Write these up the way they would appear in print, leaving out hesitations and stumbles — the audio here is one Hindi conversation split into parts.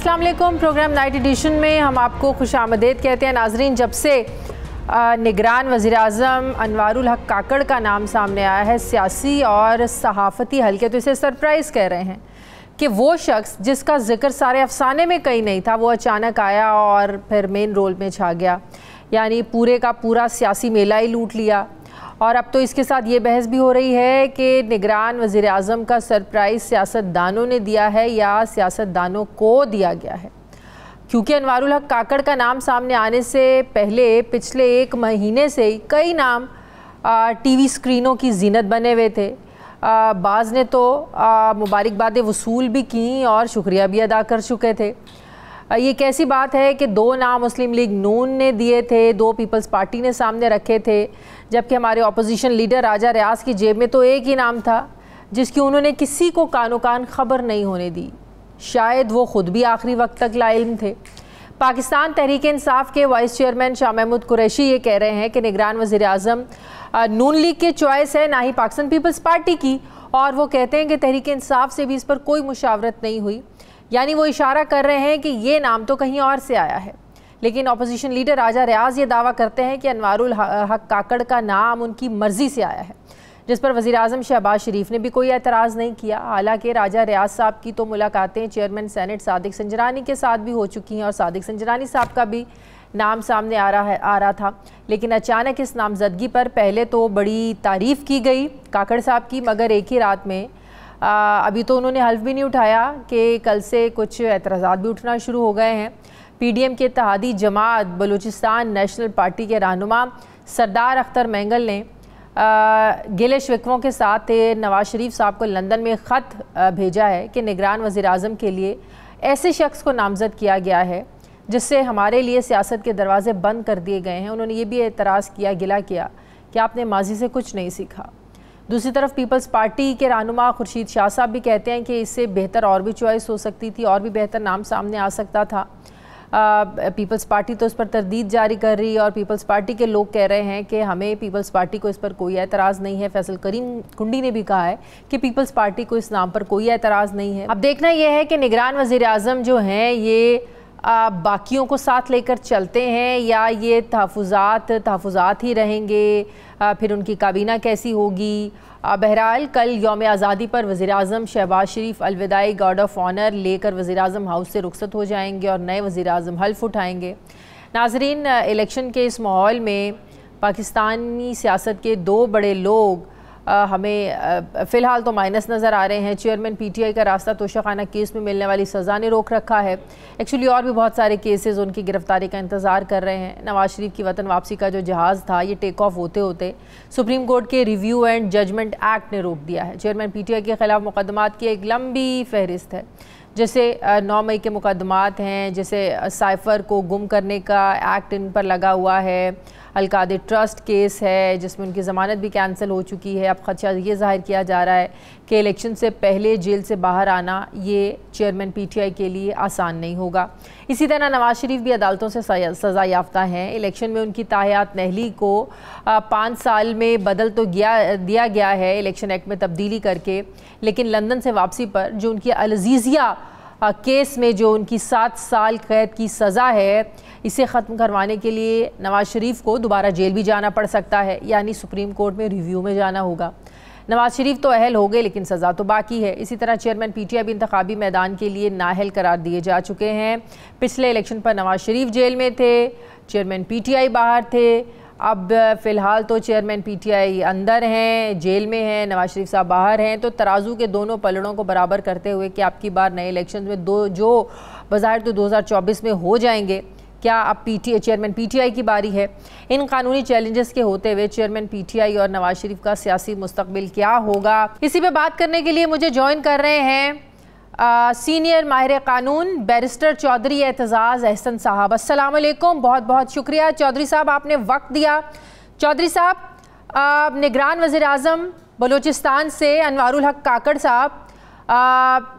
अस्सलाम वालेकुम। प्रोग्राम नाइट एडिशन में हम आपको खुशामदीद कहते हैं। नाजरीन, जब से निगरान वज़ीर-ए-आज़म अनवारुल हक काकड़ का नाम सामने आया है, सियासी और सहाफ़ती हल्के तो इसे सरप्राइज़ कह रहे हैं कि वो शख्स जिसका जिक्र सारे अफसाने में कहीं नहीं था, वो अचानक आया और फिर मेन रोल में छा गया, यानी पूरे का पूरा सियासी मेला ही लूट लिया। और अब तो इसके साथ ये बहस भी हो रही है कि निगरान वज़ीर-ए-आज़म का सरप्राइज़ सियासतदानों ने दिया है या सियासतदानों को दिया गया है, क्योंकि अनवारुल हक काकड़ का नाम सामने आने से पहले पिछले 1 महीने से ही कई नाम टीवी स्क्रीनों की जीनत बने हुए थे। बाज़ ने तो मुबारकबादें वसूल भी की और शुक्रिया भी अदा कर चुके थे। ये कैसी बात है कि 2 नाम मुस्लिम लीग नून ने दिए थे, 2 पीपल्स पार्टी ने सामने रखे थे, जबकि हमारे अपोजिशन लीडर राजा रियाज की जेब में तो एक ही नाम था जिसकी उन्होंने किसी को कानो कान खबर नहीं होने दी। शायद वो ख़ुद भी आखिरी वक्त तक लाइल्म थे। पाकिस्तान तहरीक इंसाफ के वाइस चेयरमैन शाह महमूद कुरैशी ये कह रहे हैं कि निगरान वज़ीर-ए-आज़म नून लीग की चॉइस है, ना ही पाकिस्तान पीपल्स पार्टी की, और वो कहते हैं कि तहरीक इंसाफ से भी इस पर कोई मुशावरत नहीं हुई। यानी वो इशारा कर रहे हैं कि ये नाम तो कहीं और से आया है। लेकिन अपोजिशन लीडर राजा रियाज ये दावा करते हैं कि अनवारुल हक काकड़ का नाम उनकी मर्ज़ी से आया है, जिस पर वज़ीर-ए-आज़म शहबाज शरीफ ने भी कोई एतराज़ नहीं किया। हालांकि राजा रियाज साहब की तो मुलाकातें चेयरमैन सेनेट सादिक संजरानी के साथ भी हो चुकी हैं और सादिक संजरानी साहब का भी नाम सामने आ रहा था, लेकिन अचानक इस नामजदगी पर पहले तो बड़ी तारीफ़ की गई काकड़ साहब की, मगर एक ही रात में अभी तो उन्होंने हल्फ भी नहीं उठाया कि कल से कुछ एतराज़ात भी उठना शुरू हो गए हैं। पीडीएम के इत्तेहादी जमात बलूचिस्तान नेशनल पार्टी के रहनुमा सरदार अख्तर मैंगल ने गिले शिकवों के साथ नवाज शरीफ साहब को लंदन में ख़त भेजा है कि निगरान वज़ीर-ए-आज़म के लिए ऐसे शख्स को नामज़द किया गया है जिससे हमारे लिए सियासत के दरवाज़े बंद कर दिए गए हैं। उन्होंने ये भी एतराज़ किया, गिला किया कि आपने माजी से कुछ नहीं सीखा। दूसरी तरफ पीपल्स पार्टी के रहनुमा खुर्शीद शाह साहब भी कहते हैं कि इससे बेहतर और भी चॉइस हो सकती थी, और भी बेहतर नाम सामने आ सकता था। पीपल्स पार्टी तो इस पर तरदीद जारी कर रही है और पीपल्स पार्टी के लोग कह रहे हैं कि हमें पीपल्स पार्टी को इस पर कोई एतराज़ नहीं है। फैसल करीम कुंडी ने भी कहा है कि पीपल्स पार्टी को इस नाम पर कोई एतराज़ नहीं है। अब देखना यह है कि निगरान वज़ीर-ए-आज़म जो हैं ये बाकियों को साथ लेकर चलते हैं या ये तहफ़्फ़ुज़ात ही रहेंगे, फिर उनकी काबीना कैसी होगी। बहरहाल कल यौम आज़ादी पर वज़ीर-ए-आज़म शहबाज शरीफ अलविदाई गार्ड ऑफ ऑनर लेकर वज़ीर-ए-आज़म हाउस से रुखसत हो जाएंगे और नए वज़ीर-ए-आज़म हल्फ उठाएंगे। नाज़रीन, इलेक्शन के इस माहौल में पाकिस्तानी सियासत के 2 बड़े लोग हमें फ़िलहाल तो माइनस नज़र आ रहे हैं। चेयरमैन पीटीआई का रास्ता तोशाखाना केस में मिलने वाली सज़ा ने रोक रखा है। एक्चुअली और भी बहुत सारे केसेस उनकी गिरफ्तारी का इंतज़ार कर रहे हैं। नवाज शरीफ की वतन वापसी का जो जहाज़ था ये टेक ऑफ होते होते सुप्रीम कोर्ट के रिव्यू एंड जजमेंट एक्ट ने रोक दिया है। चेयरमैन पीटीआई के ख़िलाफ़ मुकदमात की एक लंबी फहरिस्त है, जैसे 9 मई के मुकदमात हैं, जैसे साइफ़र को गुम करने का एक्ट इन पर लगा हुआ है, अलकादे ट्रस्ट केस है जिसमें उनकी ज़मानत भी कैंसिल हो चुकी है। अब खदशा ये ज़ाहिर किया जा रहा है कि इलेक्शन से पहले जेल से बाहर आना ये चेयरमैन पीटीआई के लिए आसान नहीं होगा। इसी तरह नवाज शरीफ भी अदालतों से सज़ा याफ्ता हैं। इलेक्शन में उनकी ताहयात नहली को 5 साल में बदल तो दिया गया है इलेक्शन एक्ट में तब्दीली करके, लेकिन लंदन से वापसी पर जो उनकी अल-अज़ीज़िया केस में जो उनकी 7 साल कैद की सज़ा है, इसे ख़त्म करवाने के लिए नवाज शरीफ को दोबारा जेल भी जाना पड़ सकता है, यानी सुप्रीम कोर्ट में रिव्यू में जाना होगा। नवाज शरीफ तो अहल हो गए लेकिन सज़ा तो बाकी है। इसी तरह चेयरमैन पीटीआई भी इंतखाबी मैदान के लिए नाअहल करार दिए जा चुके हैं। पिछले इलेक्शन पर नवाज शरीफ जेल में थे, चेयरमैन पीटीआई बाहर थे। अब फ़िलहाल तो चेयरमैन पीटीआई अंदर हैं, जेल में हैं, नवाज शरीफ साहब बाहर हैं। तो तराजू के दोनों पलड़ों को बराबर करते हुए कि आपकी बार नए इलेक्शन में जो बज़ाहिर तो 2024 में हो जाएंगे, क्या अब चेयरमैन पीटीआई की बारी है? इन कानूनी चैलेंजेस के होते हुए चेयरमैन पीटीआई और नवाज शरीफ का सियासी मुस्तकबिल क्या होगा, इसी पे बात करने के लिए मुझे ज्वाइन कर रहे हैं सीनियर माहिर कानून बैरिस्टर चौधरी एतजाज़ अहसन साहब। अस्सलाम वालेकुम, बहुत बहुत शुक्रिया चौधरी साहब, आपने वक्त दिया। चौधरी साहब, निगरान वज़ीर-ए-आज़म बलूचिस्तान से अनवारुल हक काकड़ साहब,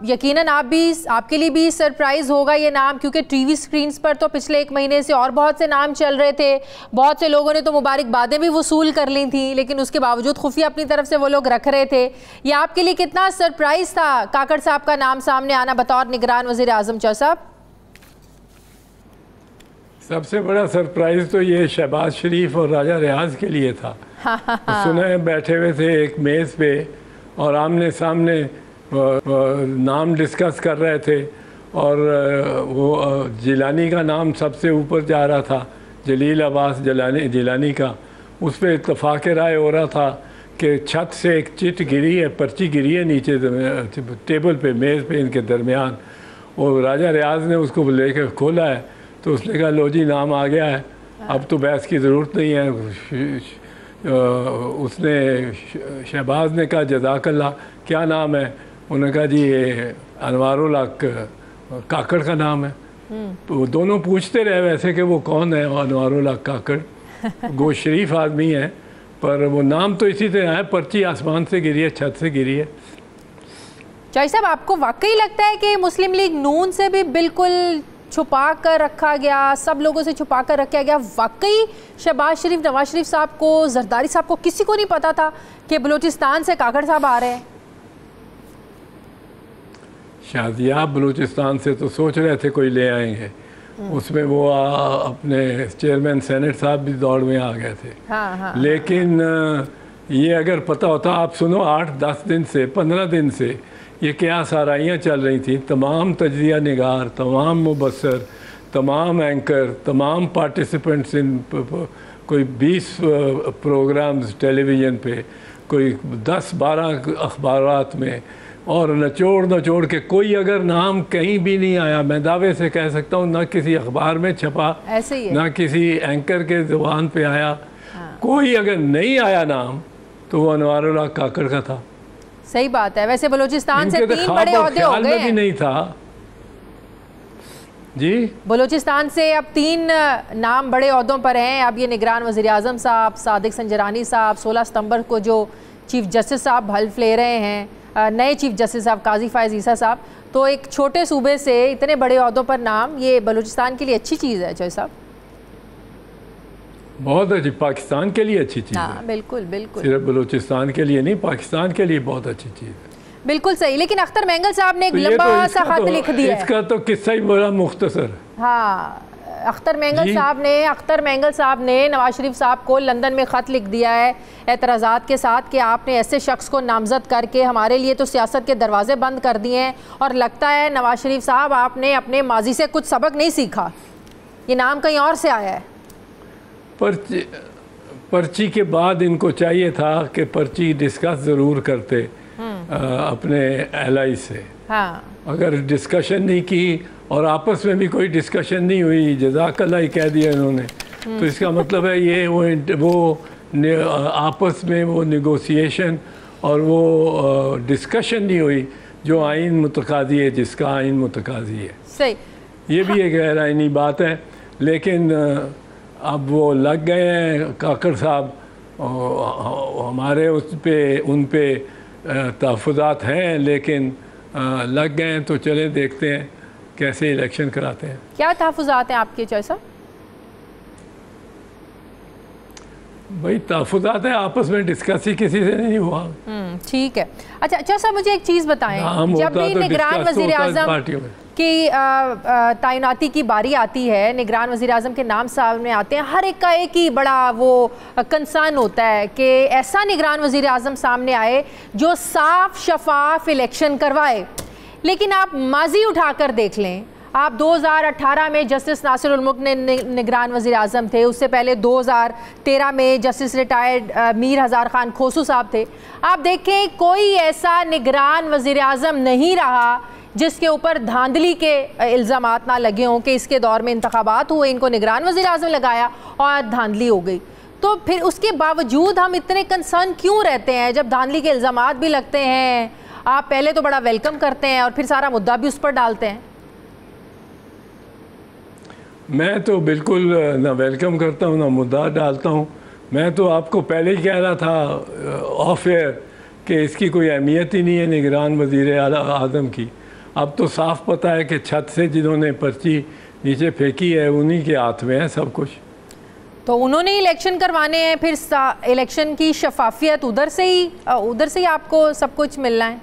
यकीनन आपके लिए भी सरप्राइज़ होगा ये नाम, क्योंकि टीवी स्क्रीन्स पर तो पिछले 1 महीने से और बहुत से नाम चल रहे थे। बहुत से लोगों ने तो मुबारकबादें भी वसूल कर ली थी, लेकिन उसके बावजूद खुफिया अपनी तरफ से वो लोग रख रहे थे। ये आपके लिए कितना सरप्राइज़ था काकड़ साहब का नाम सामने आना बतौर निगरान वज़ीर-ए-आज़म? चौ साहब सबसे बड़ा सरप्राइज़ तो ये शहबाज शरीफ और राजा रियाज के लिए था। सुने बैठे हुए थे एक मेज़ पे और आमने सामने नाम डिस्कस कर रहे थे और वो जिलानी का नाम सबसे ऊपर जा रहा था, जलील अब्बास जिलानी का। उस पर इत्तफाक़ राय हो रहा था कि छत से एक चिट गिरी है, पर्ची गिरी है नीचे टेबल पे, मेज़ पे इनके दरमियान। और राजा रियाज ने उसको लेकर खोला है तो उसने कहा लो जी नाम आ गया है, अब तो बहस की ज़रूरत नहीं है। उसने शहबाज ने कहा जज़ाकल्लाह, क्या नाम है? उन्होंने कहा जी ये अनवारुल हक काकड़ का नाम है। तो दोनों पूछते रहे वैसे कि वो कौन है अनवारुल हक काकड़। वो शरीफ आदमी है पर वो नाम तो इसी तरह है, पर्ची आसमान से गिरी है, छत से गिरी है। चाई साहब, आपको वाकई लगता है कि मुस्लिम लीग नून से भी बिल्कुल छुपा कर रखा गया, सब लोगों से छुपा कर रखा गया? वाकई शहबाज शरीफ, नवाज शरीफ साहब को, जरदारी साहब को, किसी को नहीं पता था कि बलूचिस्तान से काकड़ साहब आ रहे हैं? शादियाब बलूचिस्तान से तो सोच रहे थे कोई ले आएंगे, उसमें वो अपने चेयरमैन सेनेट साहब भी दौड़ में आ गए थे। हाँ। लेकिन ये अगर पता होता, आप सुनो 8-10 दिन से 15 दिन से ये क्या साराइयाँ चल रही थी, तमाम तजिया निगार, तमाम मुबसर, तमाम एंकर, तमाम पार्टिसिपेंट्स इन कोई 20 प्रोग्राम्स टेलीविज़न पे, कोई 10-12 अखबारात में, और नचोड़ के कोई अगर नाम कहीं भी नहीं आया, मैं दावे से कह सकता हूँ, ना किसी अखबार में छपा, ऐसे ही है, ना किसी एंकर के ज़ुबान पे आया। हाँ। कोई अगर नहीं आया नाम तो वो अनवारुल हक काकड़ का था। सही बात है। वैसे बलूचिस्तान से 3 बड़े ओहदे हो गए हैं। भी नहीं था जी। बलूचिस्तान से अब 3 नाम बड़े ओहदों पर हैं। अब ये निगरान वज़ीर आज़म साहब, सादिक संजरानी साहब, 16 सितंबर को जो चीफ जस्टिस साहब हल्फ ले रहे हैं, नए चीफ जस्टिस साहब काजी फायज़ ईसा साहब। तो एक छोटे सूबे से इतने बड़े ओहदों पर नाम, ये बलूचिस्तान के लिए अच्छी चीज़ है चाई साहब? बहुत अच्छी, पाकिस्तान के लिए अच्छी चीज़ है। बिल्कुल बिल्कुल, सिर्फ बलूचिस्तान के लिए नहीं, पाकिस्तान के लिए बहुत अच्छी चीज़ है। बिल्कुल सही। लेकिन अख्तर मेंगल साहब ने एक लंबा सा खत लिख दिया, इसका तो किस्सा ही बड़ा मुख्तसर। हाँ, अख्तर मेंगल साहब ने नवाज शरीफ साहब को लंदन में ख़त लिख दिया है एतराज़ात के साथ कि आपने ऐसे शख्स को नामज़द करके हमारे लिए तो सियासत के दरवाजे बंद कर दिए हैं, और लगता है नवाज शरीफ साहब आपने अपने माजी से कुछ सबक नहीं सीखा, ये नाम कहीं और से आया है। पर्ची के बाद इनको चाहिए था कि पर्ची डिस्कस ज़रूर करते अपने एलाई से। हाँ। अगर डिस्कशन नहीं की और आपस में भी कोई डिस्कशन नहीं हुई, जज़ाकल्लाह ही कह दिया इन्होंने, तो इसका मतलब है ये वो आपस में वो नेगोशिएशन और वो डिस्कशन नहीं हुई जो आइन मुतकादी है, जिसका आइन मुतकादी है। सही। ये भी एक गैर आइनी बात है। लेकिन अब वो लग गए हैं काकड़ साहब, हमारे उन पे तहफ़्फ़ुज़ात हैं, लेकिन लग गए हैं, तो चले देखते हैं कैसे इलेक्शन कराते हैं। क्या तहफ़्फ़ुज़ात हैं आपके चाचा साहब? भाई तहफ़्फ़ुज़ात है, आपस में डिस्कस ही किसी से नहीं हुआ। ठीक है। अच्छा साहब, मुझे एक चीज़ बताएं, जब भी निगरान वज़ीर आज़म की तैनाती की बारी आती है, निगरान वज़ीर आज़म के नाम सामने आते हैं, हर एक का एक ही बड़ा वो कंसर्न होता है कि ऐसा निगरान वज़ीर आज़म सामने आए जो साफ शफाफ इलेक्शन करवाए। लेकिन आप माजी उठाकर देख लें, आप 2018 में जस्टिस नासिर उल मुल्क ने निगरान वज़ीर आज़म थे, उससे पहले 2013 में जस्टिस रिटायर्ड मीर हज़ार खान खोसू साहब थे। आप देखें कोई ऐसा निगरान वज़ीर आज़म नहीं रहा जिसके ऊपर धांधली के इल्ज़ामात ना लगे हों कि इसके दौर में इंतखाबात हुए, इनको निगरान वज़ीर आज़म लगाया और धांधली हो गई। तो फिर उसके बावजूद हम इतने कंसर्न क्यों रहते हैं जब धांधली के इल्ज़ामात भी लगते हैं? आप पहले तो बड़ा वेलकम करते हैं और फिर सारा मुद्दा भी उस पर डालते हैं। मैं तो बिल्कुल ना वेलकम करता हूँ ना मुद्दा डालता हूँ। मैं तो आपको पहले ही कह रहा था ऑफ एयर कि इसकी कोई अहमियत ही नहीं है निगरान वज़ीर आज़म की। अब तो साफ पता है कि छत से जिन्होंने पर्ची नीचे फेंकी है उन्हीं के हाथ में है सब कुछ। तो उन्होंने इलेक्शन करवाने हैं, फिर इलेक्शन की शफाफियत उधर से ही आपको सब कुछ मिलना है।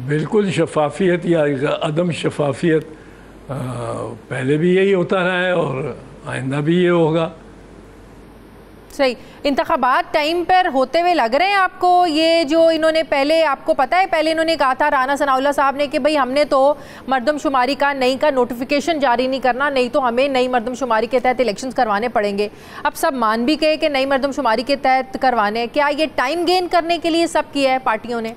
बिल्कुल शफाफियत या अदम शफाफियत पहले भी यही होता रहा है और आइंदा भी ये होगा। सही। इंतखाबात टाइम पर होते हुए लग रहे हैं आपको? ये जो इन्होंने पहले, आपको पता है पहले इन्होंने कहा था राना सनाउल्लाह साहब ने कि भाई हमने तो मरदमशुमारी का नई का नोटिफिकेशन जारी नहीं करना, नहीं तो हमें नई मरदमशुमारी के तहत इलेक्शंस करवाने पड़ेंगे। अब सब मान भी गए कि नई मरदमशुमारी के तहत करवाने। क्या ये टाइम गेन करने के लिए सब किया है पार्टियों ने?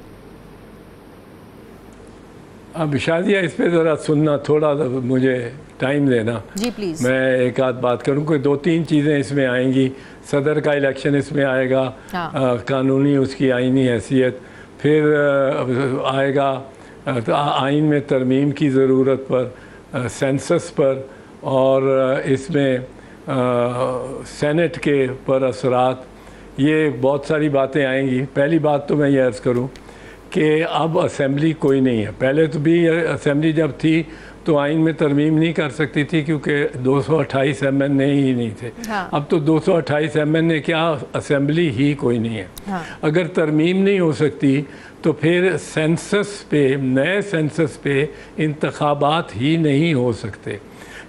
अब शादिया इस पे ज़रा सुनना, थोड़ा मुझे टाइम देना जी प्लीज़। मैं एक आध बात करूँ। कोई 2-3 चीज़ें इसमें आएंगी। सदर का इलेक्शन इसमें आएगा, कानूनी उसकी आइनी हैसियत, फिर आएगा आइन में तरमीम की ज़रूरत पर, सेंसस पर, और इसमें सेनेट के पर असरात, ये बहुत सारी बातें आएंगी। पहली बात तो मैं ये अर्ज़ करूँ कि अब असेंबली कोई नहीं है। पहले तो भी असेंबली जब थी तो आइन में तरमीम नहीं कर सकती थी क्योंकि 228 MN ही नहीं थे। हाँ। अब तो 228 MN ने क्या, असेंबली ही कोई नहीं है। हाँ। अगर तरमीम नहीं हो सकती तो फिर सेंसस पे, नए सेंसस पे इंतखाबात ही नहीं हो सकते,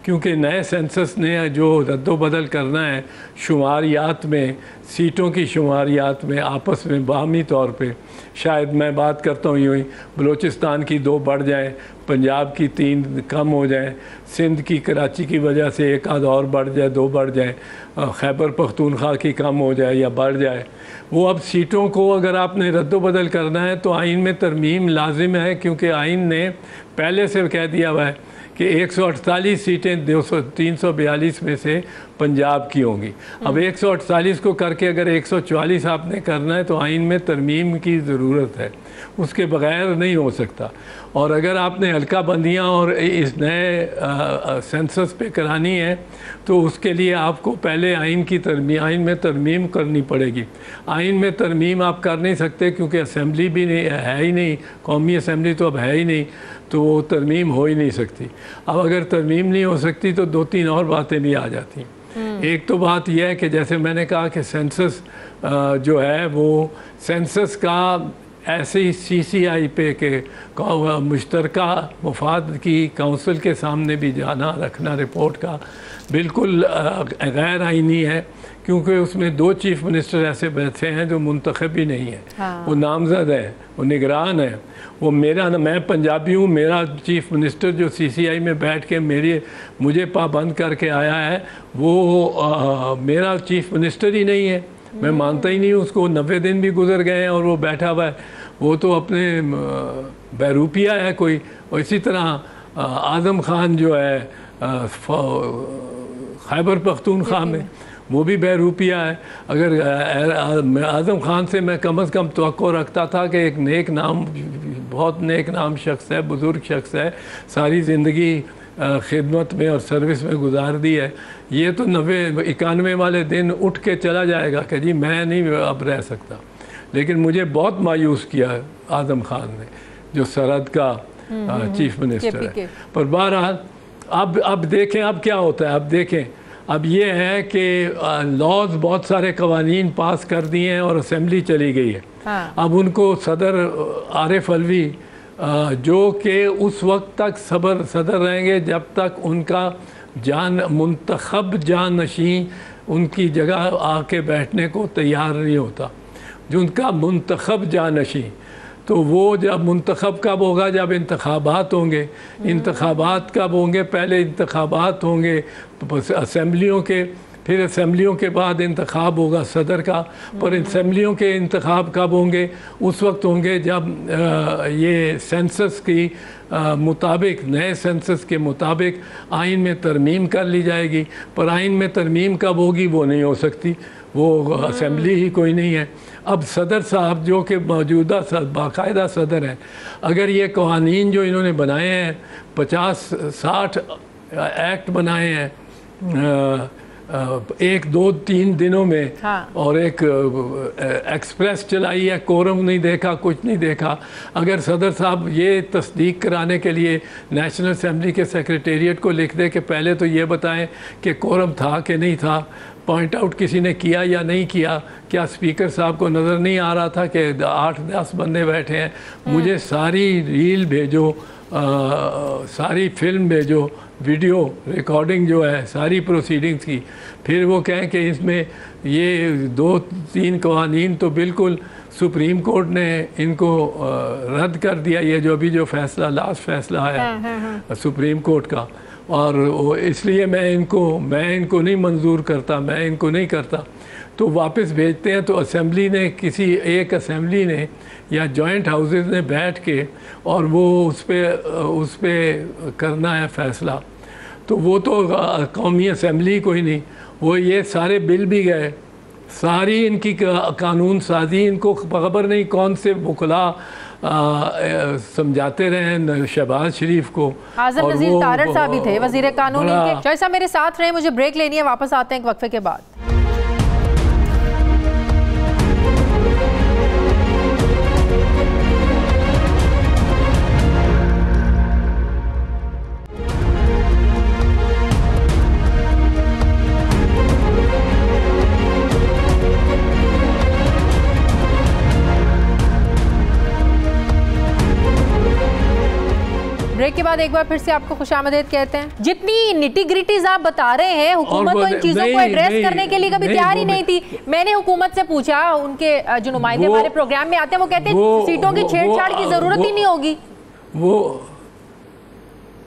क्योंकि नए सेंसस ने जो रद्दोबदल करना है शुमारियात में, सीटों की शुमारियात में आपस में बाहमी तौर पे, शायद मैं बात करता हूँ यूँ ही, बलूचिस्तान की 2 बढ़ जाएं, पंजाब की 3 कम हो जाएं, सिंध की कराची की वजह से 1 आध और बढ़ जाए, 2 बढ़ जाए, खैबर पख्तूनख्वा की कम हो जाए या बढ़ जाए। वो अब सीटों को अगर आपने रद्दोबदल करना है तो आइन में तरमीम लाजिम है, क्योंकि आइन ने पहले से कह दिया हुआ है कि 148 सीटें 342 में से पंजाब की होंगी। अब 148 को करके अगर 144 आपने करना है तो आइन में तरमीम की ज़रूरत है, उसके बग़ैर नहीं हो सकता। और अगर आपने हल्का बंदियाँ और इस नए सेंसस पे करानी है तो उसके लिए आपको पहले आइन में तरमीम करनी पड़ेगी। आइन में तरमीम आप कर नहीं सकते क्योंकि असेंबली भी नहीं है ही नहीं, कौमी असेंबली तो अब है ही नहीं, तो वो तरमीम हो ही नहीं सकती। अब अगर तरमीम नहीं हो सकती तो 2-3 और बातें भी आ जाती। एक तो बात यह है कि जैसे मैंने कहा कि सेंसस जो है वो सेंसस का ऐसे ही CCI पे के मुश्तरका मुफाद की काउंसिल के सामने भी जाना रखना रिपोर्ट का बिल्कुल गैर आइनी है, क्योंकि उसमें 2 चीफ मिनिस्टर ऐसे बैठे हैं जो मुंतखब ही नहीं है। हाँ। वो नामजद है, वो निगरान है। वो मैं पंजाबी हूँ, मेरा चीफ मिनिस्टर जो CCI में बैठ के मुझे पाबंद करके आया है वो मेरा चीफ मिनिस्टर ही नहीं है। मैं मानता ही नहीं उसको। 90 दिन भी गुजर गए हैं और वो बैठा हुआ है, वो तो अपने बहरूपिया है कोई। और इसी तरह आज़म खान जो है खैबर पख्तूनख्वा में, वो भी बहरूपिया है। अगर आज़म खान से मैं कम से कम तवक्को रखता था कि एक नेक नाम, बहुत नेक नाम शख्स है, बुज़ुर्ग शख्स है, सारी ज़िंदगी खिदमत में और सर्विस में गुजार दी है, ये तो 91 वाले दिन उठ के चला जाएगा कि जी मैं नहीं अब रह सकता। लेकिन मुझे बहुत मायूस किया आज़म खान ने, जो सरहद का चीफ मिनिस्टर है। पर बहरहाल अब देखें अब क्या होता है। अब देखें, अब ये है कि लॉज बहुत सारे कवानीन पास कर दिए हैं और असेंबली चली गई है। हाँ। अब उनको सदर आरिफ अलवी जो कि उस वक्त तक सदर रहेंगे जब तक उनका मुंतखब जानशीं उनकी जगह आके बैठने को तैयार नहीं होता। जो उनका मुंतखब जानशीं, तो वो जब मुंतखब कब होगा, जब इंतखाबात होंगे। इंतखाबात कब होंगे, पहले इंतखाबात होंगे असेंबलियों के, फिर असेंबलियों के बाद इंतखाब होगा सदर का। पर असेंबलियों के इंतखाब कब होंगे, उस वक्त होंगे जब ये सेंसस की मुताबिक, नए सेंसस के मुताबिक आइन में तरमीम कर ली जाएगी। पर आइन में तरमीम कब होगी वो नहीं हो सकती, वो असेंबली ही कोई नहीं है। अब सदर साहब जो कि मौजूदा बाकायदा सदर हैं, अगर ये कवानीन जो इन्होंने बनाए हैं 50-60 एक्ट बनाए हैं 1-2-3 दिनों में। हाँ। और एक एक्सप्रेस चलाई है, कोरम नहीं देखा, कुछ नहीं देखा। अगर सदर साहब ये तस्दीक कराने के लिए नेशनल असेंबली के सेक्रेटेरिएट को लिख दे कि पहले तो ये बताएं कि कोरम था कि नहीं था, पॉइंट आउट किसी ने किया या नहीं किया? क्या स्पीकर साहब को नज़र नहीं आ रहा था कि 8-10 बंदे बैठे हैं? मुझे सारी रील भेजो, सारी फिल्म भेजो, वीडियो रिकॉर्डिंग जो है सारी प्रोसीडिंग्स की। फिर वो कहें कि इसमें ये 2-3 कवानीन तो बिल्कुल सुप्रीम कोर्ट ने इनको रद्द कर दिया, ये जो अभी जो फैसला लास्ट फैसला आया सुप्रीम कोर्ट का, और इसलिए मैं इनको नहीं मंजूर करता, मैं इनको नहीं करता। तो वापस भेजते हैं तो असेंबली ने, किसी एक असेंबली ने या जॉइंट हाउसेस ने बैठ के और वो उस पर करना है फ़ैसला। तो वो तो कौमी असेंबली कोई नहीं, वो ये सारे बिल भी गए, सारी इनकी कानून साजी, इनको खबर नहीं कौन से बुकला समझाते रहे शहबाज शरीफ को। आज़म नज़ीर तारड़ साहब भी थे वज़ीर कानून इनके। चौधरी साहब मेरे साथ रहे, मुझे ब्रेक लेनी है, वापस आते हैं एक वक्फे के बाद। ब्रेक के बाद एक बार फिर से आपको खुशामदीद कहते हैं। जितनी निटी ग्रिटीज आप बता रहे हैं, हुकूमत तो इन चीजों को एड्रेस करने के लिए कभी तैयार ही नहीं थी। मैंने हुकूमत से पूछा, उनके जो नुमाइंदे हमारे प्रोग्राम में आते हैं वो कहते हैं सीटों की छेड़छाड़ की जरूरत ही नहीं होगी। वो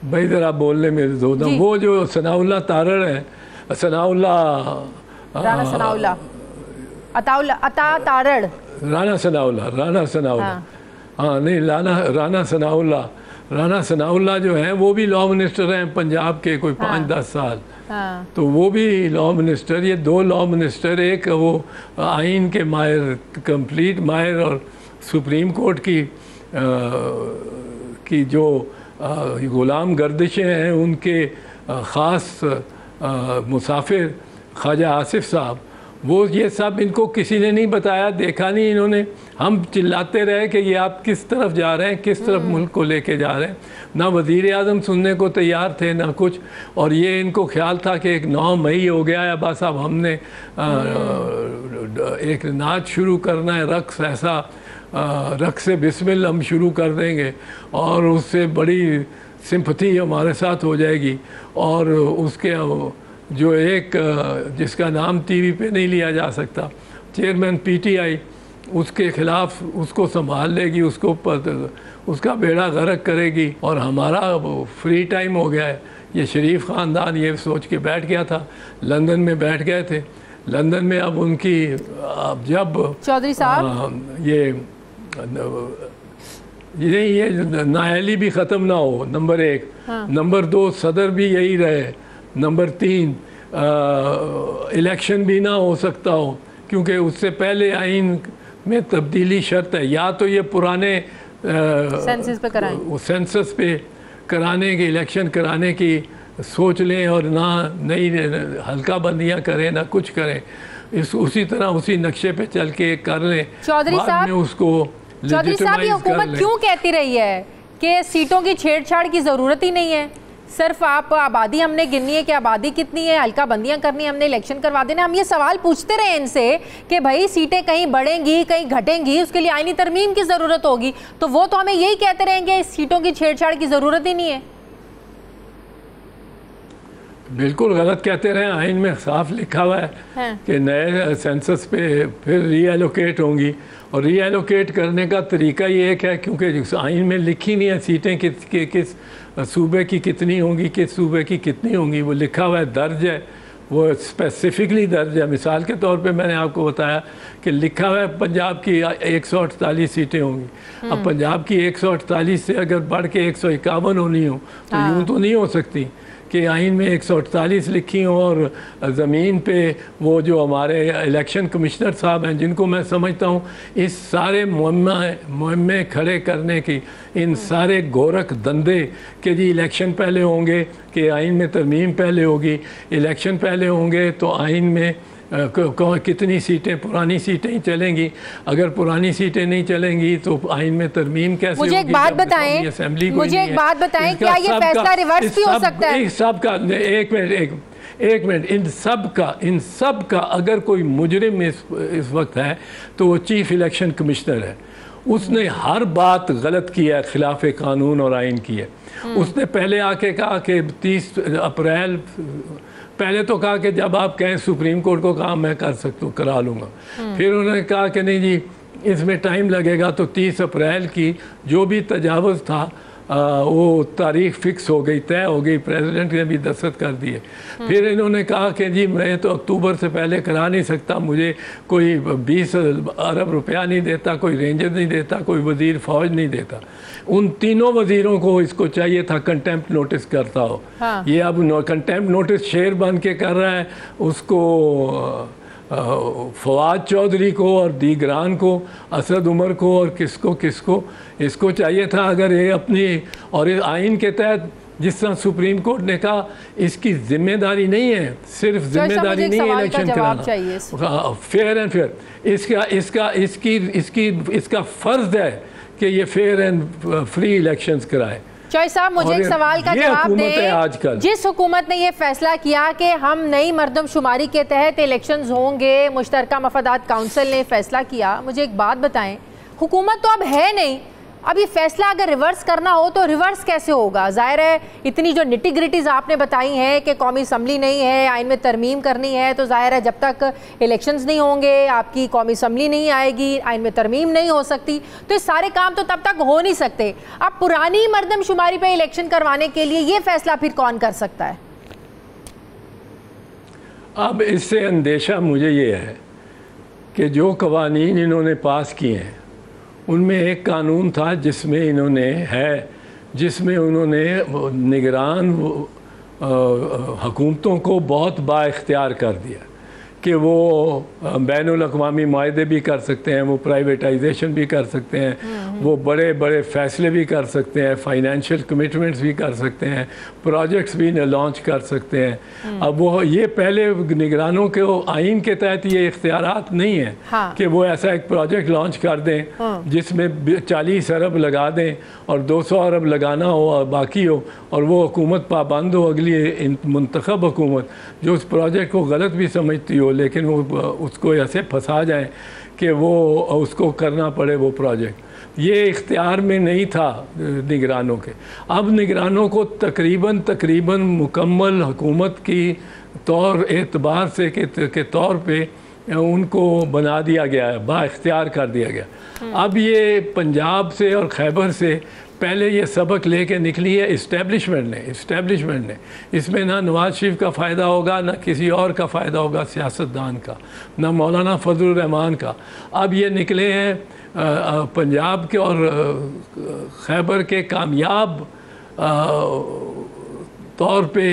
भाई जरा बोलने में दो ना, वो जो सनाउल्लाह तारड़ है, राना सनाउल्लाह जो है वो भी लॉ मिनिस्टर हैं पंजाब के, कोई 5-10 साल। तो वो भी लॉ मिनिस्टर, ये 2 लॉ मिनिस्टर, एक वो आइन के माहिर, कंप्लीट माहिर, और सुप्रीम कोर्ट की जो ग़ुलाम गर्दिशें हैं उनके ख़ास मुसाफिर ख्वाजा आसिफ साहब, वो ये सब इनको किसी ने नहीं बताया, देखा नहीं इन्होंने। हम चिल्लाते रहे कि ये आप किस तरफ जा रहे हैं, किस तरफ मुल्क को लेके जा रहे हैं। ना वज़ीर आज़म सुनने को तैयार थे ना कुछ, और ये इनको ख्याल था कि 9 मई हो गया है, बस अब हमने एक नाच शुरू करना है, रक्स, ऐसा रक्स बिस्मिल्लाह हम शुरू कर देंगे और उससे बड़ी सिंपथी हमारे साथ हो जाएगी। और उसके जो एक जिसका नाम टीवी पे नहीं लिया जा सकता, चेयरमैन पीटीआई, उसके खिलाफ उसको संभाल लेगी, उसका बेड़ा गर्क करेगी और हमारा फ्री टाइम हो गया है। ये शरीफ ख़ानदान ये सोच के बैठ गया था, लंदन में बैठ गए थे। लंदन में अब उनकी, अब जब चौधरी साहब ये नाअहली भी ख़त्म ना हो, नंबर 1, नंबर 2 सदर भी यही रहे, नंबर 3 इलेक्शन भी ना हो सकता हो, क्योंकि उससे पहले आइन में तब्दीली शर्त है। या तो ये पुराने सेंसस पे कराने के, इलेक्शन कराने की सोच लें और ना नई हल्का बंदियाँ करें, ना कुछ करें, उसी तरह उसी नक्शे पे चल के कर लें। चौधरी साहब, उसको चौधरी साहब, ये हुकूमत क्यों कहती रही है कि सीटों की छेड़छाड़ की ज़रूरत ही नहीं है? सिर्फ आप आबादी हमने गिननी है कि आबादी कितनी है, हल्का बंदियां करनी है, हमने इलेक्शन करवा देना। हम ये सवाल पूछते रहे इनसे कि भाई सीटें कहीं बढ़ेंगी कहीं घटेंगी, उसके लिए आईनी तरमीम की ज़रूरत होगी, तो वो तो हमें यही कहते रहेंगे सीटों की छेड़छाड़ की ज़रूरत ही नहीं है। बिल्कुल गलत कहते रहे। आइन में साफ लिखा हुआ है कि नए सेंसस पे फिर रीएलोकेट होंगी, और रीएलोकेट करने का तरीका ये एक है, क्योंकि आइन में लिखी नहीं है सीटें किस सूबे की कितनी होंगी, किस सूबे की कितनी होंगी, वो लिखा हुआ है, दर्ज है, वो स्पेसिफिकली दर्ज है। मिसाल के तौर पे मैंने आपको बताया कि लिखा हुआ है पंजाब की 148 सीटें होंगी। अब पंजाब की 148 से अगर बढ़ के 151 होनी हो तो यूँ तो नहीं हो सकती कि आइन में 148 लिखी हों और ज़मीन पे वो जो हमारे इलेक्शन कमिश्नर साहब हैं, जिनको मैं समझता हूँ इस सारे मुहम्मे खड़े करने की, इन सारे गोरख धंधे कि जी इलेक्शन पहले होंगे, कि आइन में तरमीम पहले होगी, इलेक्शन पहले होंगे तो आइन में कितनी सीटें, पुरानी सीटें ही चलेंगी, अगर पुरानी सीटें नहीं चलेंगी तो आइन में तरमीम कैसे होगी? मुझे एक बात बताएं, क्या ये फैसला रिवर्स भी हो सकता है? एक सब का एक मिनट, इन सब का अगर कोई मुजरिम इस वक्त है तो वो चीफ इलेक्शन कमिश्नर है। उसने हर बात गलत की है, खिलाफ कानून और आइन की है। उसने पहले आके कहा कि 30 अप्रैल, पहले तो कहा कि जब आप कहें सुप्रीम कोर्ट को कहा मैं कर सकता हूँ, करा लूँगा। फिर उन्होंने कहा कि नहीं जी इसमें टाइम लगेगा, तो 30 अप्रैल की जो भी तजावुज़ था वो तारीख फिक्स हो गई, तय हो गई, प्रेसिडेंट ने भी दस्तखत कर दिए। फिर इन्होंने कहा कि जी मैं तो अक्टूबर से पहले करा नहीं सकता, मुझे कोई 20 अरब रुपया नहीं देता, कोई रेंजर नहीं देता, कोई वज़ीर फ़ौज नहीं देता। उन तीनों वज़ीरों को इसको चाहिए था कंटेम्प्ट नोटिस करता हो। हाँ। ये अब कंटेम्प्ट नोटिस शेर बन के कर रहा है, उसको फवाद चौधरी को और दीगरान को, असद उमर को और किसको इसको चाहिए था अगर ये अपनी और आइन के तहत जिस तरह सुप्रीम कोर्ट ने कहा इसकी जिम्मेदारी नहीं है, सिर्फ जिम्मेदारी नहीं है इलेक्शन कराना, फेयर एंड फेयर, इसका फ़र्ज है कि ये फेयर एंड फ्री इलेक्शंस कराए। चौधरी साहब मुझे एक सवाल का जवाब दें। आजकल जिस हुकूमत ने ये फैसला किया कि हम नई मरदमशुमारी के तहत इलेक्शंस होंगे, मुश्तरका मफादात काउंसिल ने फैसला किया, मुझे एक बात बताएं, हुकूमत तो अब है नहीं, अब ये फैसला अगर रिवर्स करना हो तो रिवर्स कैसे होगा? जाहिर है इतनी जो निटी-ग्रिटीज़ आपने बताई हैं कि कौमी असम्बली नहीं है, आइन में तरमीम करनी है, तो जाहिर है जब तक इलेक्शंस नहीं होंगे आपकी कौमी असम्बली नहीं आएगी, आइन में तरमीम नहीं हो सकती, तो ये सारे काम तो तब तक हो नहीं सकते। अब पुरानी मरदमशुमारी पे इलेक्शन करवाने के लिए ये फैसला फिर कौन कर सकता है? अब इससे अंदेशा मुझे ये है कि जो कवानीन इन्होंने पास किए हैं उनमें एक कानून था जिसमें उन्होंने निगरान हुकूमतों को बहुत बाइख्तियार कर दिया कि वो बैनुल अक़वामी मुआहदे भी कर सकते हैं, वो प्राइवेटाइजेशन भी कर सकते हैं, वो बड़े बड़े फ़ैसले भी कर सकते हैं, फाइनेंशियल कमिटमेंट्स भी कर सकते हैं, प्रोजेक्ट्स भी लॉन्च कर सकते हैं। अब वो ये पहले निगरानों के आइन के तहत ये इख्तियारात नहीं है। हाँ। कि वो ऐसा एक प्रोजेक्ट लॉन्च कर दें जिसमें 40 अरब लगा दें और 200 अरब लगाना हो और बाकी हो, और वो हुकूमत पाबंद हो, अगली मुंतखब हुकूमत जो उस प्रोजेक्ट को गलत भी समझती हो लेकिन वो उसको ऐसे फंसा जाए कि वो उसको करना पड़े वो प्रोजेक्ट। ये इख्तियार में नहीं था निगरानों के। अब निगरानों को तकरीबन मुकम्मल हुकूमत की तौर एतबार से के तौर पे उनको बना दिया गया है, बाइख्तियार कर दिया गया। अब ये पंजाब से और खैबर से पहले ये सबक लेके निकली है इस्टेब्लिशमेंट ने। इसमें ना नवाज शरीफ का फ़ायदा होगा, ना किसी और का फ़ायदा होगा सियासतदान का, ना मौलाना फजलुर रहमान का। अब ये निकले हैं पंजाब के और खैबर के कामयाब तौर पे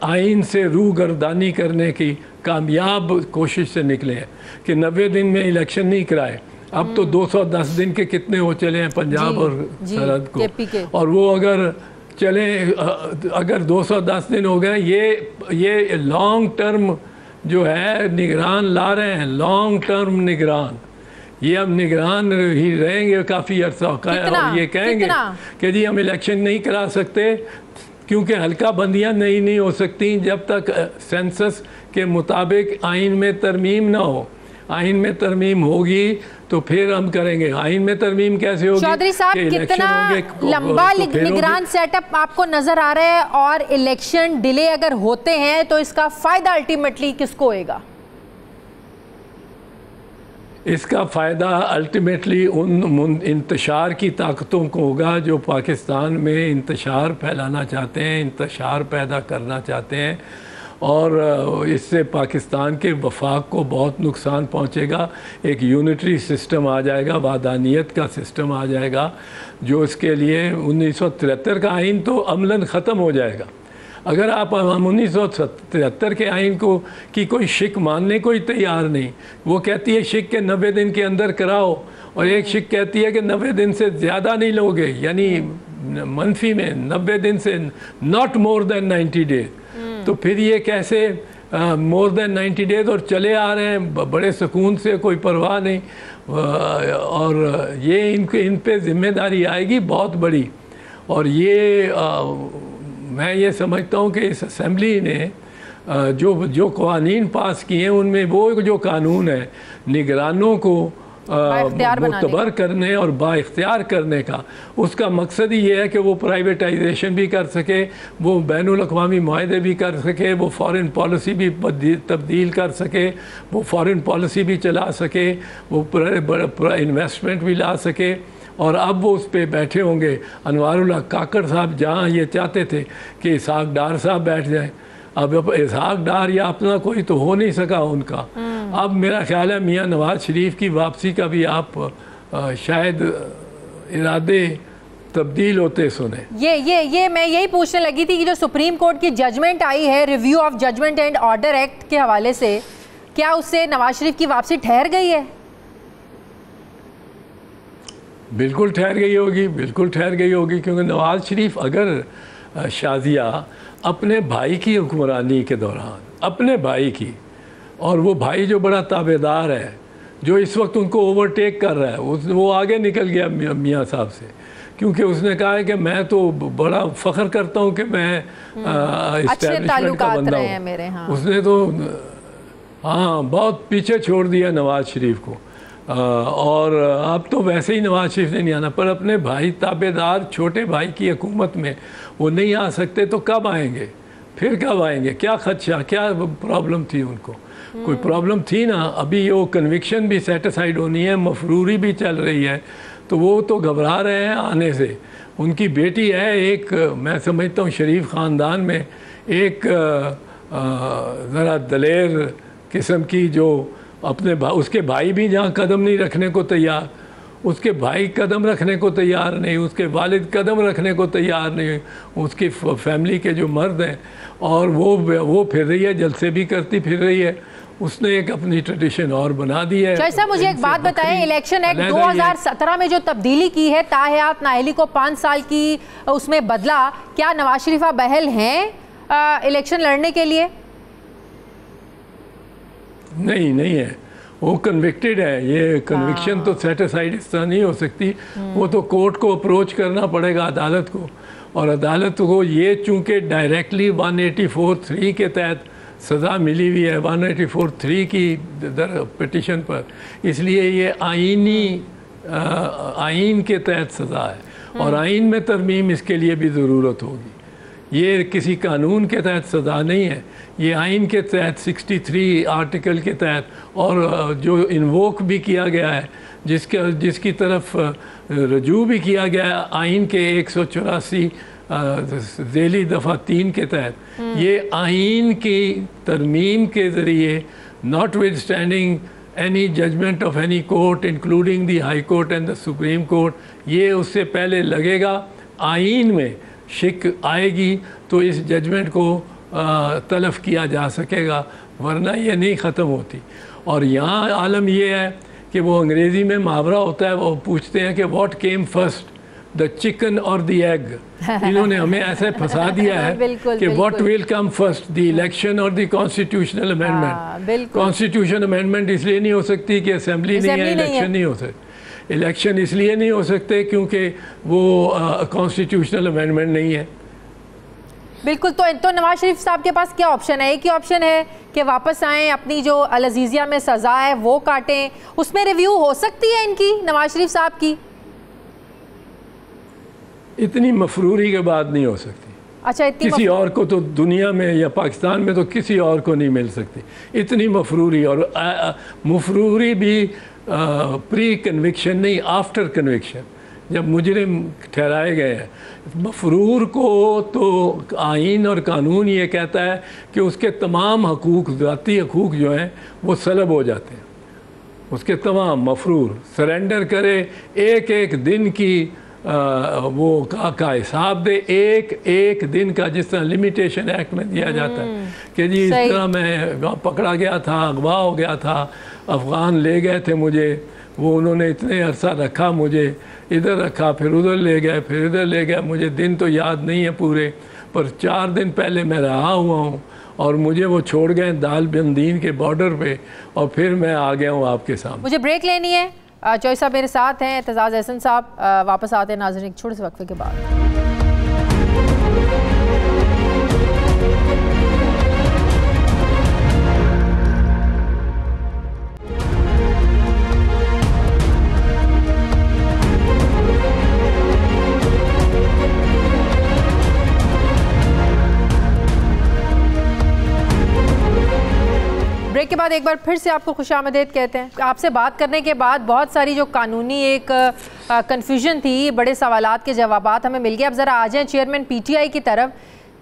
आइन से रूगर्दानी करने की कामयाब कोशिश से निकले हैं कि 90 दिन में इलेक्शन नहीं कराए। अब तो 210 दिन के कितने हो चले हैं पंजाब और सरहद को, और वो अगर चले अगर 210 दिन हो गए, ये लॉन्ग टर्म जो है निगरान ला रहे हैं, लॉन्ग टर्म निगरान। ये अब निगरान ही रहेंगे काफ़ी अर्सा, और ये कहेंगे कि जी हम इलेक्शन नहीं करा सकते क्योंकि हल्का बंदियाँ नहीं हो सकती जब तक सेंसस के मुताबिक आइन में तरमीम ना हो। आइन में तरमीम होगी तो फिर हम करेंगे। आइन में तरमीम कैसे होगी? चौधरी साहब कितना लंबा निगरान सेटअप आपको नजर आ रहा है, और इलेक्शन डिले अगर होते हैं तो इसका फायदा अल्टीमेटली किसको होएगा? इसका फ़ायदा अल्टीमेटली उन इंतशार की ताकतों को होगा जो पाकिस्तान में इंतशार फैलाना चाहते हैं, इंतशार पैदा करना चाहते हैं, और इससे पाकिस्तान के वफाक को बहुत नुकसान पहुंचेगा। एक यूनिटरी सिस्टम आ जाएगा, वादानियत का सिस्टम आ जाएगा, जो इसके लिए 1973 का आइन तो अमलन ख़त्म हो जाएगा। अगर आप 1973 के आइन को की कोई शिक मानने को ही तैयार नहीं, वो कहती है शिक के 90 दिन के अंदर कराओ, और एक शिक कहती है कि 90 दिन से ज़्यादा नहीं लोगे, यानी मनफी में 90 दिन से नॉट मोर देन 90 डेज। तो फिर ये कैसे मोर देन 90 डेज और चले आ रहे हैं बड़े सुकून से, कोई परवाह नहीं, और ये इन पे जिम्मेदारी आएगी बहुत बड़ी। और ये मैं ये समझता हूँ कि इस असेंबली ने जो कवानीन पास किए हैं उनमें वो जो कानून है निगरानों को मुतबर करने और बाइख्तियार करने का, उसका मकसद ही ये है कि वो प्राइवेटाइजेशन भी कर सके, वो बैनुल अक़वामी मुआहदे भी कर सके, वो फॉरेन पॉलिसी भी तब्दील कर सके, वो फॉरेन पॉलिसी भी चला सके, वो इन्वेस्टमेंट भी ला सके। और अब वो उस पर बैठे होंगे। अनवारुल हक काकड़ साहब जहाँ ये चाहते थे कि इसहाक डार साहब बैठ जाएं, अब इसहाक डार या अपना कोई तो हो नहीं सका उनका। अब मेरा ख्याल है मियाँ नवाज शरीफ की वापसी का भी आप शायद इरादे तब्दील होते सुने। ये मैं यही पूछने लगी थी कि जो सुप्रीम कोर्ट की जजमेंट आई है review of judgement and order act के हवाले से, क्या उससे नवाज शरीफ की वापसी ठहर गई है? बिल्कुल ठहर गई होगी, बिल्कुल ठहर गई होगी, क्योंकि नवाज शरीफ अगर शाजिया अपने भाई की हुक्मरानी के दौरान, अपने भाई की, और वो भाई जो बड़ा ताबेदार है, जो इस वक्त उनको ओवरटेक कर रहा है, वो आगे निकल गया मियाँ साहब से, क्योंकि उसने कहा है कि मैं तो बड़ा फ़ख्र करता हूँ कि मैं इस्टेब्लिशमेंट का बंदा हूँ। हाँ। उसने तो हाँ बहुत पीछे छोड़ दिया नवाज शरीफ को। और अब तो वैसे ही नवाज शरीफ ने नहीं आना, पर अपने भाई ताबेदार छोटे भाई की हुकूमत में वो नहीं आ सकते तो कब आएंगे, फिर कब आएंगे? क्या खदशा, क्या प्रॉब्लम थी उनको? कोई प्रॉब्लम थी ना। अभी वो कन्विक्शन भी सेटिसाइड होनी है, मफरूरी भी चल रही है, तो वो तो घबरा रहे हैं आने से। उनकी बेटी है एक, मैं समझता हूँ शरीफ ख़ानदान में एक ज़रा दलेर किस्म की, जो अपने उसके भाई भी जहाँ कदम नहीं रखने को तैयार, उसके भाई कदम रखने को तैयार नहीं, उसके वालिद कदम रखने को तैयार नहीं, उसकी फैमिली के जो मर्द हैं, और वो फिर रही है, जलसे भी करती फिर रही है। उसने एक अपनी ट्रेडिशन और बना दी है। जैसा मुझे एक बात बताएं, इलेक्शन एक्ट 2017 में जो तब्दीली की है, ताहयात नाअहली को 5 साल की उसमें बदला, क्या नवाज शरीफ बहल हैं इलेक्शन लड़ने के लिए? नहीं है, वो कन्विक्टेड है। ये कन्विक्शन तो सेटिसाइड इस तरह नहीं हो सकती। वो तो कोर्ट को अप्रोच करना पड़ेगा, अदालत को, और अदालत को ये चूँकि डायरेक्टली 184(3) के तहत सज़ा मिली हुई है, 184(3) की पिटिशन पर, इसलिए ये आइन के तहत सज़ा है, और आइन में तरमीम इसके लिए भी ज़रूरत होगी। ये किसी कानून के तहत सज़ा नहीं है, ये आइन के तहत 63 आर्टिकल के तहत, और जो इन्वोक भी किया गया है, जिसकी तरफ रजू भी किया गया है आइन के 184 ज़ेली दफ़ा 3 के तहत। ये आइन की तरमीम के ज़रिए, notwithstanding any judgement of any court including the high court and the supreme court, ये उससे पहले लगेगा आइन में शिक आएगी तो इस जजमेंट को तलफ़ किया जा सकेगा, वरना ये नहीं ख़त्म होती। और यहाँ आलम ये है कि वो अंग्रेज़ी में मुहावरा होता है, वो पूछते हैं कि what came first, the chicken और द एग। इन्होंने हमें ऐसे फंसा दिया है कि what will come first, the election और the constitutional amendment. Constitution amendment इसलिए नहीं हो सकती कि असेंबली नहीं है, इलेक्शन नहीं हो सकती। इलेक्शन इसलिए नहीं हो सकते क्योंकि वो कॉन्स्टिट्यूशनल अमेंडमेंट नहीं है। बिल्कुल। तो नवाज शरीफ साहब के पास क्या ऑप्शन है? एक ही ऑप्शन है कि वापस आएँ, अपनी जो अल-अज़ीज़िया में सज़ा है वो काटें, उसमें रिव्यू हो सकती है इनकी, नवाज शरीफ साहब की? इतनी मफरूरी के बाद नहीं हो सकती। अच्छा, किसी और को तो दुनिया में या पाकिस्तान में तो किसी और को नहीं मिल सकती इतनी मफरूरी, और मफरूरी भी प्री कन्विक्शन नहीं, आफ्टर कन्विक्शन, जब मुजरिम ठहराए गए हैं। मफरूर को तो आइन और कानून ये कहता है कि उसके तमाम हकूक़, ज़ाती हकूक़ जो हैं वो सलब हो जाते हैं, उसके तमाम मफरूर सरेंडर करे, एक एक दिन की वो का हिसाब दे, एक दिन का, जिस तरह लिमिटेशन एक्ट में दिया जाता है कि जी इस तरह मैं पकड़ा गया था, अगवा हो गया था, अफ़गान ले गए थे मुझे, वो उन्होंने इतने अरसा रखा, मुझे इधर रखा, फिर उधर ले गए, फिर इधर ले गए, मुझे दिन तो याद नहीं है पूरे, पर 4 दिन पहले मैं रहा हुआ हूँ, और मुझे वो छोड़ गए दाल बंदीन के बॉर्डर पे, और फिर मैं आ गया हूँ आपके सामने। मुझे ब्रेक लेनी है। चॉइस साहब मेरे साथ हैं, एतजाज़ अहसन साहब वापस आते हैं नाज़रीन एक छोटे से वक्फे के बाद। साहबाद, एक बार फिर से आपको खुशामदीद कहते हैं। आपसे बात करने के बाद बहुत सारी जो कानूनी एक कन्फ्यूजन थी, बड़े सवालात के जवाबात हमें मिल गए। अब ज़रा आ जाएँ चेयरमैन पीटीआई की तरफ।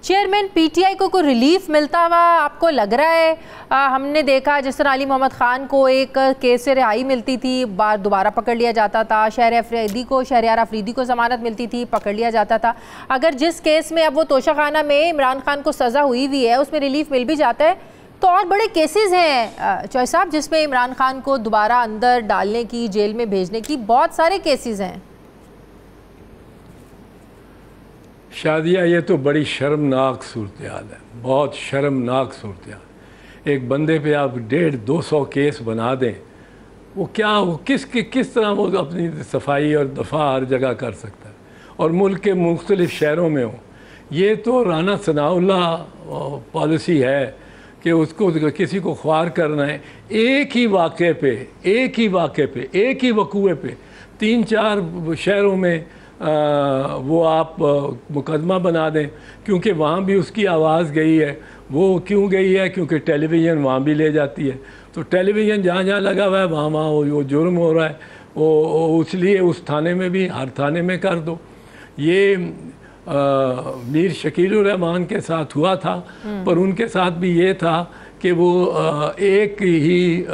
चेयरमैन पीटीआई को कोई रिलीफ मिलता हुआ आपको लग रहा है? हमने देखा जिस तरह अली मोहम्मद ख़ान को एक केस से रिहाई मिलती थी, बार दोबारा पकड़ लिया जाता था। शहरयार अफरीदी को ज़मानत मिलती थी, पकड़ लिया जाता था। अगर जिस केस में अब वो तोशाखाना में इमरान खान को सज़ा हुई हुई है उसमें रिलीफ मिल भी जाता है, तो और बड़े केसेस हैं चौधरी साहब जिसमें इमरान खान को दोबारा अंदर डालने की, जेल में भेजने की बहुत सारे केसेस हैं। शादिया, ये तो बड़ी शर्मनाक सूरत हाल है, बहुत शर्मनाक सूरत हाल। एक बंदे पे आप 150-200 केस बना दें, वो किस तरह वो अपनी सफाई और दफा हर जगह कर सकता है, और मुल्क के मुख्तलिफ शहरों में हो। ये तो राना सनाउल्लाह पॉलिसी है कि उसको किसी को ख्वार करना है। एक ही वाक़े पे, एक ही वकूए पे 3-4 शहरों में वो आप मुकदमा बना दें, क्योंकि वहाँ भी उसकी आवाज़ गई है। वो क्यों गई है? क्योंकि टेलीविज़न वहाँ भी ले जाती है। तो टेलीविज़न जहाँ जहाँ लगा हुआ है वहाँ वो जुर्म हो रहा है, वो इसलिए उस थाने में भी, हर थाने में कर दो। ये मीर शकीलुर रहमान के साथ हुआ था, पर उनके साथ भी ये था कि वो एक ही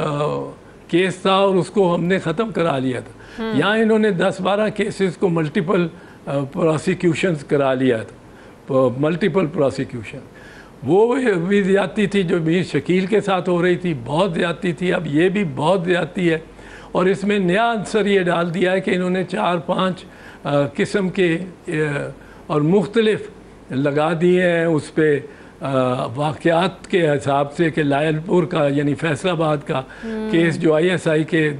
केस था और उसको हमने ख़त्म करा लिया था। यहाँ इन्होंने 10-12 केसेस को मल्टीपल प्रोसिक्यूशंस करा लिया था, मल्टीपल प्रोसिक्यूशन। वो भी ज़्यादती थी जो मीर शकील के साथ हो रही थी, बहुत ज़्यादती थी। अब ये भी बहुत ज़्यादती है, और इसमें नया आंसर ये डाल दिया है कि इन्होंने 4-5 किस्म के और मुख्तलिफ लगा दिए हैं उस पर वाक़यात के हिसाब से, कि लायलपुर का यानी फैसलाबाद का केस जो ISI के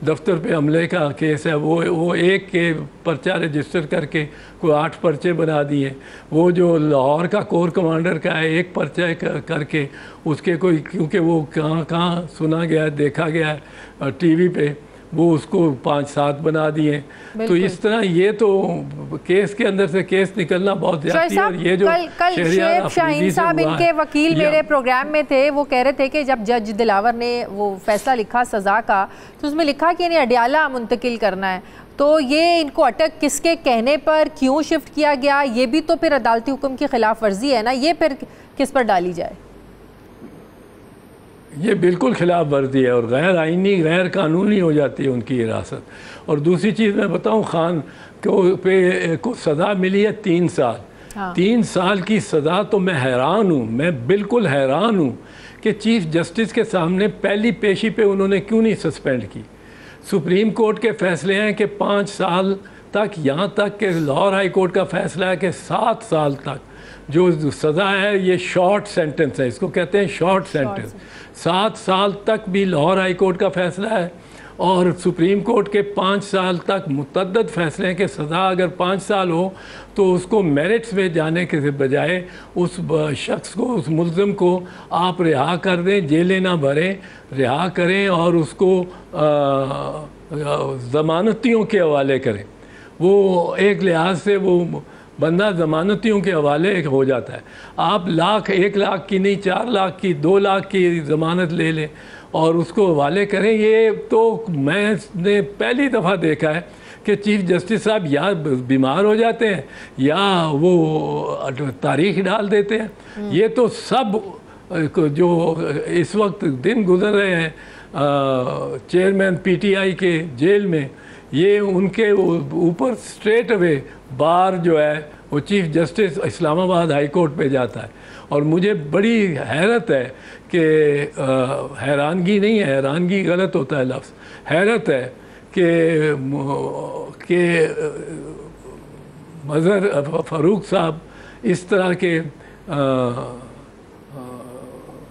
दफ्तर पे हमले का केस है, वो एक के पर्चा रजिस्टर करके कोई 8 पर्चे बना दिए। वो जो लाहौर का कोर कमांडर का है, एक पर्चा करके उसके कोई, क्योंकि वो कहाँ सुना गया, देखा गया TV पे, वो उसको 5-7 बना दिए। तो इस तरह ये तो केस के अंदर से केस निकलना बहुत ज़्यादा है। और ये जो कल शेख शाहीन साहब, इनके वकील मेरे प्रोग्राम में थे, वो कह रहे थे कि जब जज दिलावर ने वो फैसला लिखा सज़ा का, तो उसमें लिखा कि इन्हें अडियाला मुंतकिल करना है। तो ये इनको अटक किसके कहने पर क्यों शिफ्ट किया गया, ये भी तो फिर अदालती हुक्म की खिलाफ वर्जी है ना, ये फिर किस पर डाली जाए? ये बिल्कुल खिलाफ वर्जी है और गैर आइनी, गैर कानूनी हो जाती है उनकी हिरासत। और दूसरी चीज़ मैं बताऊं, खान को सज़ा मिली है 3 साल। हाँ। 3 साल की सज़ा, तो मैं हैरान हूँ, मैं बिल्कुल हैरान हूँ कि चीफ जस्टिस के सामने पहली पेशी पे उन्होंने क्यों नहीं सस्पेंड की। सुप्रीम कोर्ट के फैसले हैं कि 5 साल तक, यहाँ तक कि लाहौर हाई कोर्ट का फैसला है कि 7 साल तक जो सज़ा है, ये शॉर्ट सेंटेंस है, इसको कहते हैं शॉर्ट सेंटेंस। 7 साल तक भी लाहौर हाई कोर्ट का फैसला है, और सुप्रीम कोर्ट के 5 साल तक मुतअद्दद फैसले हैं कि सज़ा अगर 5 साल हो तो उसको मेरिट्स में जाने के बजाय उस शख्स को, उस मुल्ज़िम को आप रिहा कर दें, जेलें ना भरें, रिहा करें और उसको ज़मानतियों के हवाले करें। वो एक लिहाज से वो बंदा ज़मानतियों के हवाले हो जाता है। आप 1 लाख की नहीं, 4 लाख की, 2 लाख की ज़मानत ले लें और उसको हवाले करें। ये तो मैंने पहली दफ़ा देखा है कि चीफ जस्टिस साहब या बीमार हो जाते हैं या वो तारीख डाल देते हैं। ये तो सब जो इस वक्त दिन गुजर रहे हैं चेयरमैन PTI के जेल में, ये उनके ऊपर स्ट्रेट अवे बार जो है वो chief justice Islamabad high court पे जाता है। और मुझे बड़ी हैरत है कि हैरानगी नहीं है, हैरानगी गलत होता है लफ्ज़, हैरत है कि मज़हर फ़ारूक साहब इस तरह के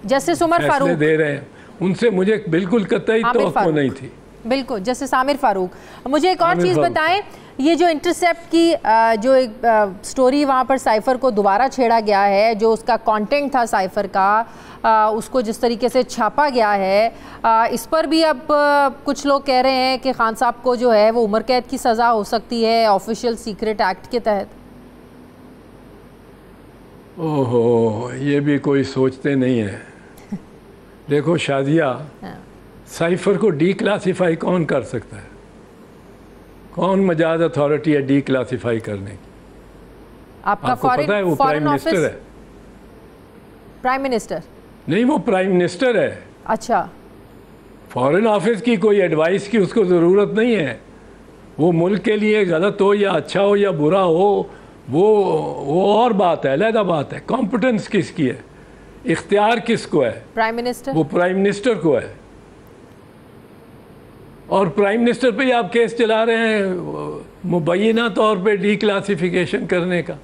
जस्टिस उमर फारूक दे रहे हैं। उनसे मुझे बिल्कुल कतई तवक्को नहीं थी। बिल्कुल जस्टिस आमिर फारूक। मुझे एक और चीज़ बताएं, ये जो इंटरसेप्ट की जो एक स्टोरी वहाँ पर साइफ़र को दोबारा छेड़ा गया है, जो उसका कंटेंट था साइफ़र का, उसको जिस तरीके से छापा गया है, इस पर भी अब कुछ लोग कह रहे हैं कि खान साहब को जो है वो उम्र कैद की सज़ा हो सकती है ऑफिशियल सीक्रेट एक्ट के तहत। ओहो, ये भी कोई सोचते नहीं है। देखो शाजिया, साइफर को डी क्लासीफाई कौन कर सकता है? कौन मजाज अथॉरिटी है डी क्लासीफाई करने की? आपको पता है वो प्राइम मिनिस्टर है। प्राइम मिनिस्टर नहीं, वो प्राइम मिनिस्टर है। अच्छा, फॉरेन ऑफिस की कोई एडवाइस की उसको ज़रूरत नहीं है। वो मुल्क के लिए गलत हो या अच्छा हो या बुरा हो, वो और बात है, अलग बात है। कॉम्पिटेंस किसकी है, इख्तियार किसको है? Prime minister. वो प्राइम मिनिस्टर को है। और प्राइम मिनिस्टर पे ही आप केस चला रहे हैं मुबैना तौर पे डी क्लासिफिकेशन करने का।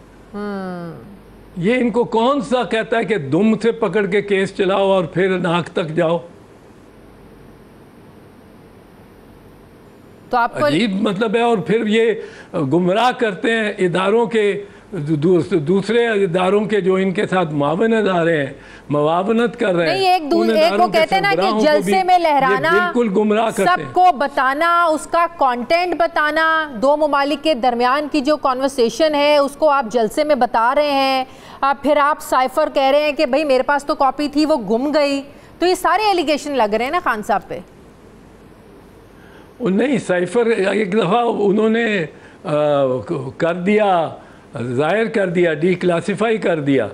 ये इनको कौन सा कहता है कि दुम से पकड़ के केस चलाओ और फिर नाक तक जाओ? तो आपको अजीब मतलब है। और फिर ये गुमराह करते हैं इदारों के, दूसरे इदारों के जो इनके साथ मुआवन इदारे हैं, मुआवनत कर रहे हैं। नहीं, एक को कहते हैं ना कि जलसे में लहराना, बिल्कुल गुमराह करते हैं। सबको बताना, उसका कंटेंट बताना, दो ममालिक के दरमियान की जो कॉन्वर्सेशन है उसको आप जलसे में बता रहे हैं। फिर आप साइफर कह रहे हैं कि भाई मेरे पास तो कॉपी थी, वो गुम गई। तो ये सारे एलिगेशन लग रहे हैं ना खान साहब पे। नहीं, साइफर एक दफ़ा उन्होंने कर दिया, ज़ाहिर कर दिया, डी क्लासीफाई कर दिया,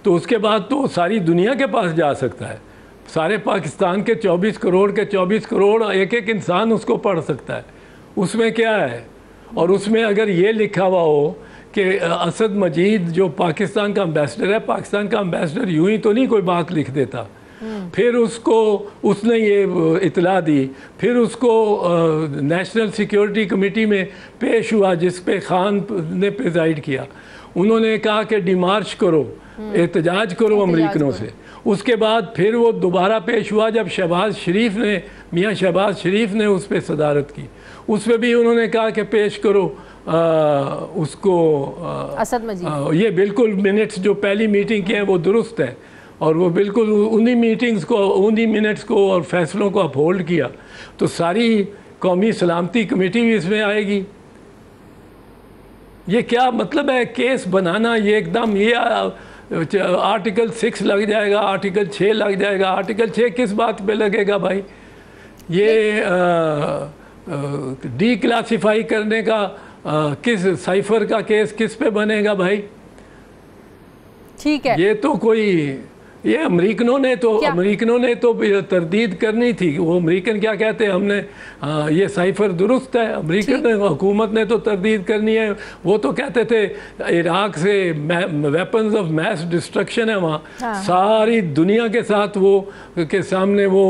तो उसके बाद तो सारी दुनिया के पास जा सकता है। सारे पाकिस्तान के 24 करोड़ के 24 करोड़ एक एक इंसान उसको पढ़ सकता है। उसमें क्या है? और उसमें अगर ये लिखा हुआ हो कि असद मजीद जो पाकिस्तान का एम्बेसडर है, पाकिस्तान का एम्बेसडर यूं ही तो नहीं कोई बात लिख देता। फिर उसने ये इतला दी, फिर उसको नेशनल सिक्योरिटी कमेटी में पेश हुआ जिस पे खान ने प्रिजाइड किया। उन्होंने कहा कि डिमार्च करो, एहतजाज करो अमरीकनों से। उसके बाद फिर वो दोबारा पेश हुआ जब शहबाज शरीफ ने, मियाँ शहबाज शरीफ ने उस पर सदारत की। उस पर भी उन्होंने कहा कि पेश करो उसको असद मजीद। ये बिल्कुल मिनट्स जो पहली मीटिंग की है वो दुरुस्त है, और वो बिल्कुल उन्हीं मीटिंग्स को, उन्हीं मिनट्स को और फैसलों को अपहोल्ड किया। तो सारी कौमी सलामती कमेटी भी इसमें आएगी। ये क्या मतलब है केस बनाना? ये एकदम, ये आर्टिकल 6 लग जाएगा, आर्टिकल 6 लग जाएगा। आर्टिकल 6 किस बात पे लगेगा भाई? ये डी क्लासीफाई करने का किस साइफर का केस किस पे बनेगा भाई? ठीक है, ये तो कोई, ये अमेरिकनों ने तो तरदीद करनी थी। वो अमेरिकन क्या कहते हैं, हमने ये साइफर दुरुस्त है। अमेरिकन हुकूमत ने तो तरदीद करनी है। वो तो कहते थे इराक से वेपन्स ऑफ मैस डिस्ट्रक्शन है वहाँ। सारी दुनिया के साथ वो के सामने वो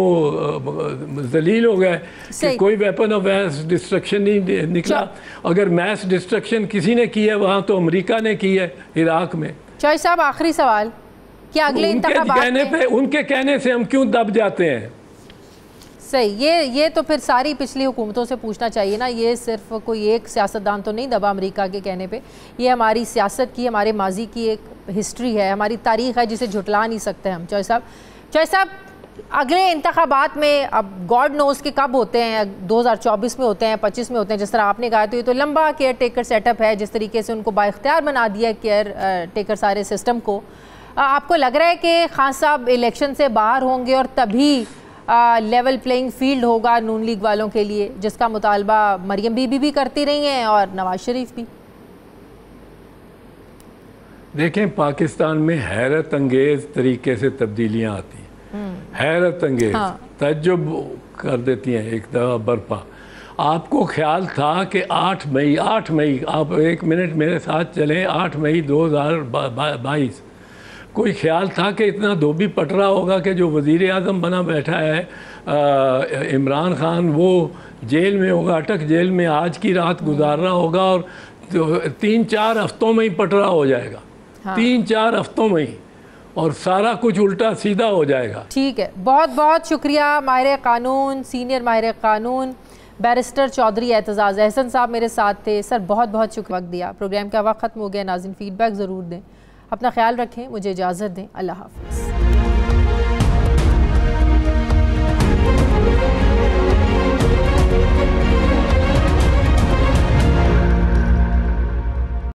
जलील हो गए कि कोई वेपन ऑफ मैस डिस्ट्रक्शन नहीं निकला। अगर मैस डिस्ट्रक्शन किसी ने की है वहाँ तो अमेरिका ने की है, इराक में। चौधरी साहब, आखिरी सवाल, क्या अगले उनके कहने से हम क्यों दब जाते हैं? सही, ये तो फिर सारी पिछली हुकूमतों से पूछना चाहिए ना। ये सिर्फ कोई एक सियासतदान तो नहीं दबा अमेरिका के कहने पे। ये हमारी सियासत की, हमारे माजी की एक हिस्ट्री है, हमारी तारीख है जिसे झुटला नहीं सकते हम। चौधरी साहब, अगले इंतखाबात में अब गॉड नोज के कब होते हैं, 2024 में होते हैं, 25 में होते हैं, जिस तरह आपने कहा। तो ये तो लंबा केयर टेकर सेटअप है, जिस तरीके से उनको बाइख्तियार बना दिया केयर टेकर सारे सिस्टम को। आपको लग रहा है कि खान साहब इलेक्शन से बाहर होंगे और तभी लेवल प्लेइंग फील्ड होगा नून लीग वालों के लिए, जिसका मुतालबा मरियम बीबी भी करती रही हैं और नवाज शरीफ भी? देखें, पाकिस्तान में हैरत अंगेज तरीके से तब्दीलियां आती हैं, हैरत अंगेज, तज्जुब कर देती हैं एक दफ़ा बरपा। आपको ख्याल था कि 8 मई, आप एक मिनट मेरे साथ चलें, 8 मई 2022 कोई ख्याल था कि इतना धोबी पटरा होगा कि जो वज़ीर आज़म बना बैठा है इमरान खान, वो जेल में होगा, अटक जेल में आज की रात गुजार रहा होगा और 3-4 हफ्तों में ही पटरा हो जाएगा। 3-4 हफ्तों में ही, और सारा कुछ उल्टा सीधा हो जाएगा। ठीक है, बहुत बहुत शुक्रिया माहिर कानून, सीनियर माहिर कानून बैरिस्टर चौधरी एतजाज़ अहसन साहब मेरे साथ थे। सर बहुत बहुत शुक्रिया वक्त दिया। प्रोग्राम का वक्त ख़त्म हो गया। नाज़रीन, फीडबैक ज़रूर दें, अपना ख्याल रखें, मुझे इजाज़त दें। अल्लाह हाफ़िज़।